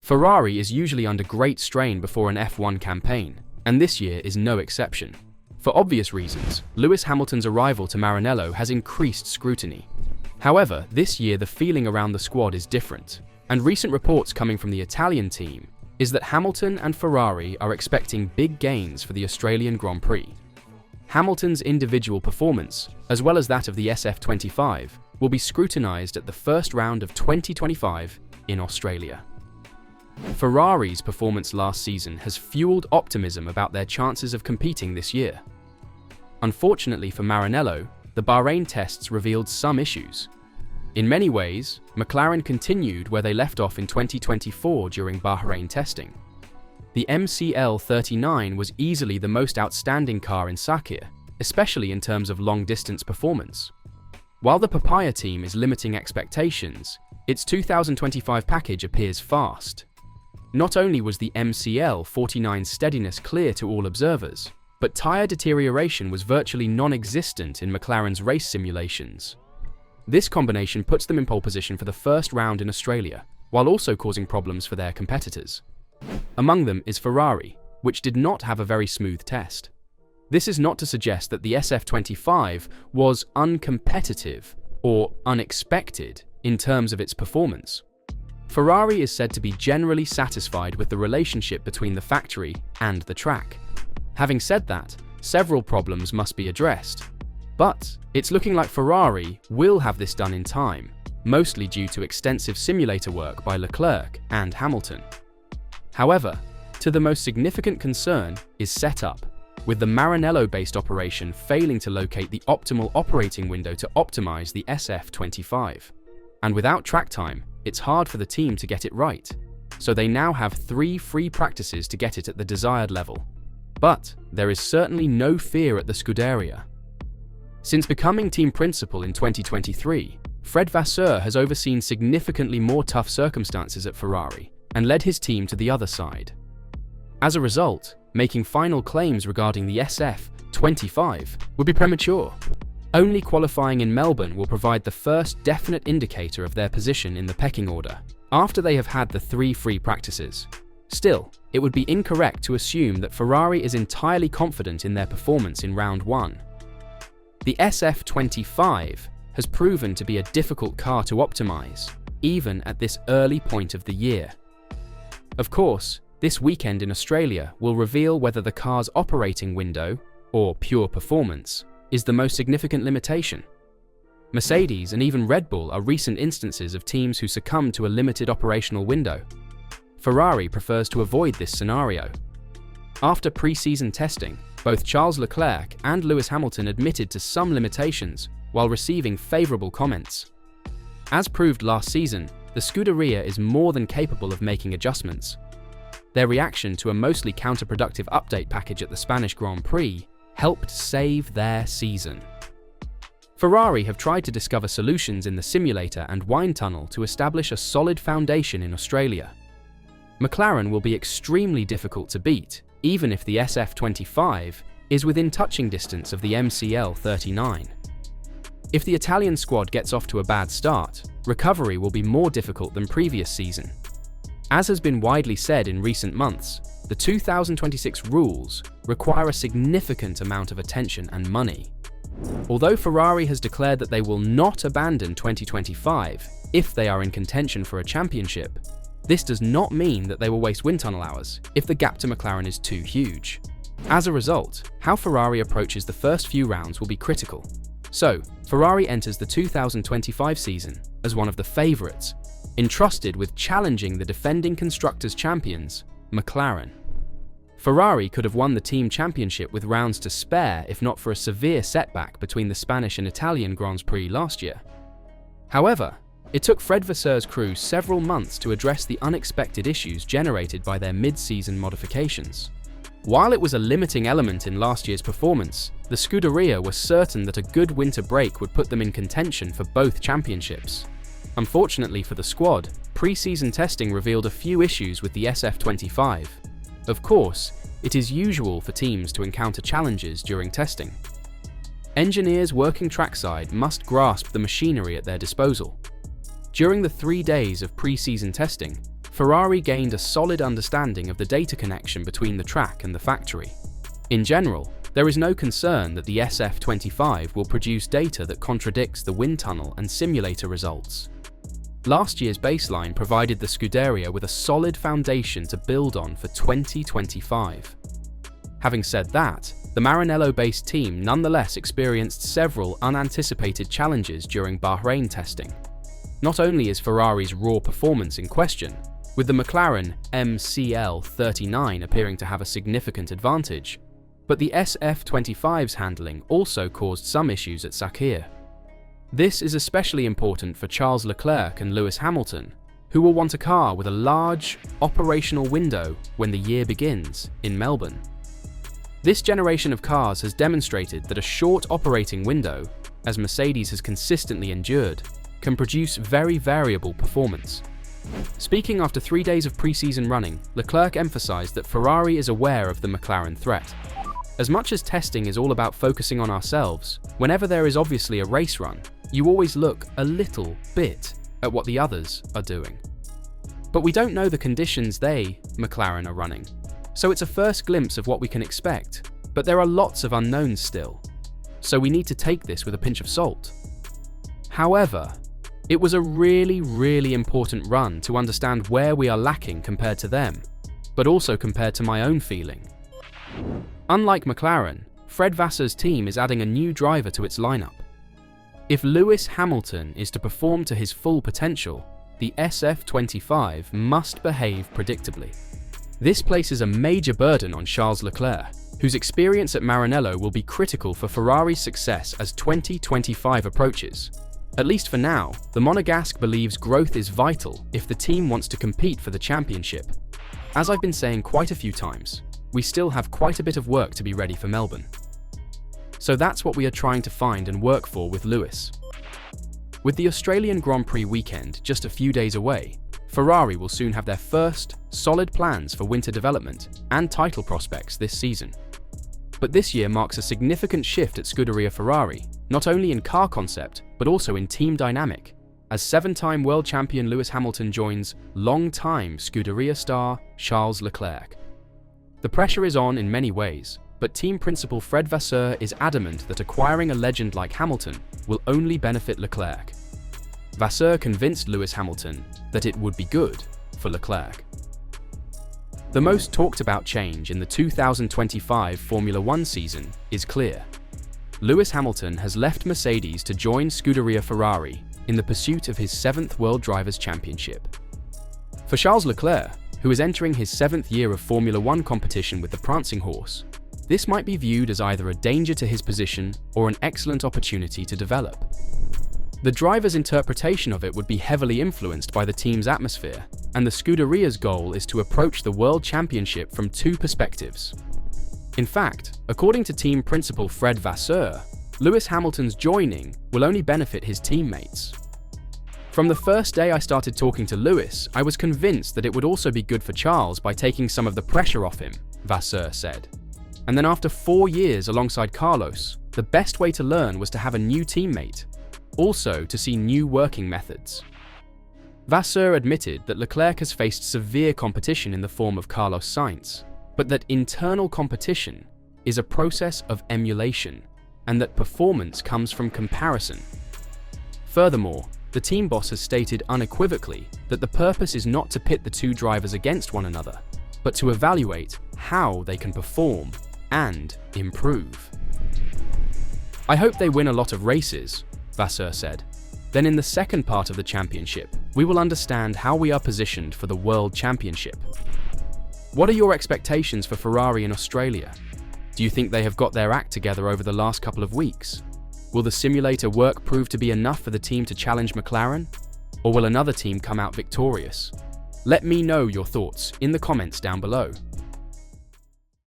Ferrari is usually under great strain before an F1 campaign, and this year is no exception. For obvious reasons, Lewis Hamilton's arrival to Maranello has increased scrutiny. However, this year the feeling around the squad is different, and recent reports coming from the Italian team is that Hamilton and Ferrari are expecting big gains for the Australian Grand Prix. Hamilton's individual performance, as well as that of the SF-25, will be scrutinised at the first round of 2025 in Australia. Ferrari's performance last season has fueled optimism about their chances of competing this year. Unfortunately for Maranello, the Bahrain tests revealed some issues. In many ways, McLaren continued where they left off in 2024 during Bahrain testing. The MCL-39 was easily the most outstanding car in Sakir, especially in terms of long-distance performance. While the Papaya team is limiting expectations, its 2025 package appears fast. Not only was the MCL-49 steadiness clear to all observers, but tyre deterioration was virtually non-existent in McLaren's race simulations. This combination puts them in pole position for the first round in Australia, while also causing problems for their competitors. Among them is Ferrari, which did not have a very smooth test. This is not to suggest that the SF-25 was uncompetitive or unexpected in terms of its performance. Ferrari is said to be generally satisfied with the relationship between the factory and the track. Having said that, several problems must be addressed. But it's looking like Ferrari will have this done in time, mostly due to extensive simulator work by Leclerc and Hamilton. However, to the most significant concern is setup, with the Maranello-based operation failing to locate the optimal operating window to optimize the SF-25. And without track time, it's hard for the team to get it right, so they now have 3 free practices to get it at the desired level. But there is certainly no fear at the Scuderia. Since becoming team principal in 2023, Fred Vasseur has overseen significantly more tough circumstances at Ferrari and led his team to the other side. As a result, making final claims regarding the SF-25 would be premature. Only qualifying in Melbourne will provide the first definite indicator of their position in the pecking order, after they have had the 3 free practices. Still, it would be incorrect to assume that Ferrari is entirely confident in their performance in round 1. The SF-25 has proven to be a difficult car to optimize, even at this early point of the year. Of course, this weekend in Australia will reveal whether the car's operating window, or pure performance, is the most significant limitation. Mercedes and even Red Bull are recent instances of teams who succumb to a limited operational window. Ferrari prefers to avoid this scenario. After pre-season testing, both Charles Leclerc and Lewis Hamilton admitted to some limitations while receiving favourable comments. As proved last season, the Scuderia is more than capable of making adjustments. Their reaction to a mostly counterproductive update package at the Spanish Grand Prix helped save their season. Ferrari have tried to discover solutions in the simulator and wind tunnel to establish a solid foundation in Australia. McLaren will be extremely difficult to beat, even if the SF-25 is within touching distance of the MCL-39. If the Italian squad gets off to a bad start, recovery will be more difficult than previous season. As has been widely said in recent months, the 2026 rules require a significant amount of attention and money. Although Ferrari has declared that they will not abandon 2025 if they are in contention for a championship, this does not mean that they will waste wind tunnel hours if the gap to McLaren is too huge. As a result, how Ferrari approaches the first few rounds will be critical. So, Ferrari enters the 2025 season as one of the favourites, entrusted with challenging the defending Constructors' champions, McLaren. Ferrari could have won the team championship with rounds to spare if not for a severe setback between the Spanish and Italian Grand Prix last year. However, it took Fred Vasseur's crew several months to address the unexpected issues generated by their mid-season modifications. While it was a limiting element in last year's performance, the Scuderia were certain that a good winter break would put them in contention for both championships. Unfortunately for the squad, pre-season testing revealed a few issues with the SF-25. Of course, it is usual for teams to encounter challenges during testing. Engineers working trackside must grasp the machinery at their disposal. During the 3 days of pre-season testing, Ferrari gained a solid understanding of the data connection between the track and the factory. In general, there is no concern that the SF-25 will produce data that contradicts the wind tunnel and simulator results. Last year's baseline provided the Scuderia with a solid foundation to build on for 2025. Having said that, the Maranello-based team nonetheless experienced several unanticipated challenges during Bahrain testing. Not only is Ferrari's raw performance in question, with the McLaren MCL39 appearing to have a significant advantage, but the SF-25's handling also caused some issues at Sakhir. This is especially important for Charles Leclerc and Lewis Hamilton, who will want a car with a large operational window when the year begins in Melbourne. This generation of cars has demonstrated that a short operating window, as Mercedes has consistently endured, can produce very variable performance. Speaking after 3 days of pre-season running, Leclerc emphasized that Ferrari is aware of the McLaren threat. As much as testing is all about focusing on ourselves, whenever there is obviously a race run, you always look a little bit at what the others are doing. But we don't know the conditions they, McLaren, are running, so it's a first glimpse of what we can expect, but there are lots of unknowns still, so we need to take this with a pinch of salt. However, it was a really important run to understand where we are lacking compared to them, but also compared to my own feeling. Unlike McLaren, Fred Vasseur's team is adding a new driver to its lineup. If Lewis Hamilton is to perform to his full potential, the SF-25 must behave predictably. This places a major burden on Charles Leclerc, whose experience at Maranello will be critical for Ferrari's success as 2025 approaches. At least for now, the Monegasque believes growth is vital if the team wants to compete for the championship. As I've been saying quite a few times, we still have quite a bit of work to be ready for Melbourne. So that's what we are trying to find and work for with Lewis. With the Australian Grand Prix weekend just a few days away, Ferrari will soon have their first solid plans for winter development and title prospects this season. But this year marks a significant shift at Scuderia Ferrari, not only in car concept, but also in team dynamic, as 7-time world champion Lewis Hamilton joins long-time Scuderia star Charles Leclerc. The pressure is on in many ways, but team principal Fred Vasseur is adamant that acquiring a legend like Hamilton will only benefit Leclerc. Vasseur convinced Lewis Hamilton that it would be good for Leclerc. The most talked about change in the 2025 Formula One season is clear. Lewis Hamilton has left Mercedes to join Scuderia Ferrari in the pursuit of his 7th World Drivers' Championship. For Charles Leclerc, who is entering his 7th year of Formula One competition with the prancing horse, this might be viewed as either a danger to his position or an excellent opportunity to develop. The driver's interpretation of it would be heavily influenced by the team's atmosphere, and the Scuderia's goal is to approach the World Championship from 2 perspectives. In fact, according to team principal Fred Vasseur, Lewis Hamilton's joining will only benefit his teammates. From the first day I started talking to Lewis, I was convinced that it would also be good for Charles by taking some of the pressure off him, Vasseur said. And then after 4 years alongside Carlos, the best way to learn was to have a new teammate, also to see new working methods. Vasseur admitted that Leclerc has faced severe competition in the form of Carlos Sainz, but that internal competition is a process of emulation, and that performance comes from comparison. Furthermore, the team boss has stated unequivocally that the purpose is not to pit the 2 drivers against one another, but to evaluate how they can perform and improve. I hope they win a lot of races, Vasseur said. Then in the second part of the championship, we will understand how we are positioned for the World Championship. What are your expectations for Ferrari in Australia? Do you think they have got their act together over the last couple of weeks? Will the simulator work prove to be enough for the team to challenge McLaren? Or will another team come out victorious? Let me know your thoughts in the comments down below.